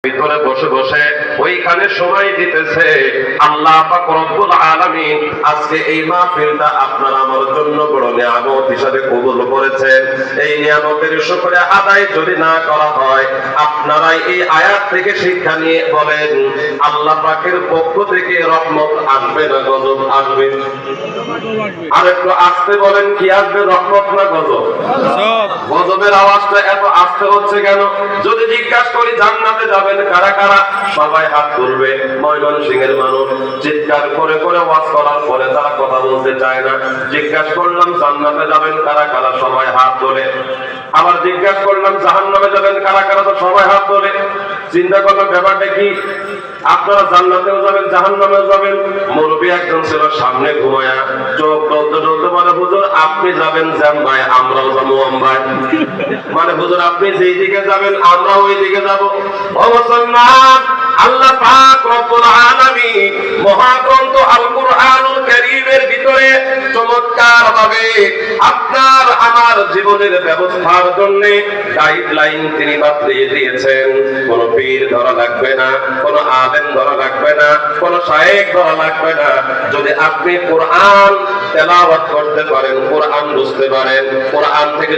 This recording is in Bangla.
ভিতরে বসে বসে ওইখানে সময় দিতেছে। আল্লাহ পাক রব্বুল আলামিন আজকে এই মাহফিলটা আপনার আমার জন্য বড় নিয়ামত হিসেবে কবুল করেছেন। এই নিয়ামতের শুকরিয়া আদায় যদি না করা হয়, আপনারাই এই আয়াত থেকে শিক্ষা নিয়ে বলেন আল্লাহ পাকের পক্ষ থেকে রহমত আসবে না গজব আসবে? আর একটু আস্তে বলেন, কি আসবে, রহমত না গজব? গজবের আওয়াজটা এত আস্তে হচ্ছে কেন? যদি জিজ্ঞাসা করি জান্নাতে যাবেন কারা কারা, সবাই হাত তুলবে। ময়মনসিংহের মানুষ চিৎকার করে করে ওয়াজ করার পরে তারা কথা বলতে চায় না। জিজ্ঞাসা করলাম জান্নাতে যাবেন কারা কারা, সবাই হাত তোলে। আবার জিজ্ঞাসা করলাম জাহান্নামে যাবেন কারা কারা, তো সবাই হাত তোলে। চিন্তা করলাম ব্যাপারটা কি, আপনারা জান্নাতেও যাবেন জাহান্নামেও যাবেন। মুরব্বী একজন ছিল সামনে ঘুমায়া, চোখ টলতে টলতে বলে হুজুর আপনি যাবেন জাম্বায়, আমরাও যাবো অম্বায়। মানে হুজুর আপনি যেই দিকে যাবেন আমরাও ওই দিকে যাবো। ও মুসলমান, আল্লাহ পাক রব্বুল আলামিন মহাগ্রন্থ আল কুরআনুল কারীমের ভিতরে চমৎকার ভাবে আপনার আমার জীবনের ব্যবস্থার জন্য গাইডলাইন তিনি বাতলিয়ে দিয়েছেন। কোন পীর ধরা লাগবে না, কোন আলেম ধরা লাগবে না, কোন শায়েখ ধরা লাগবে না। যদি আপনি কোরআন তেলাওয়াত করতে পারেন, কোরআন বুঝতে পারেন, কোরআন থেকে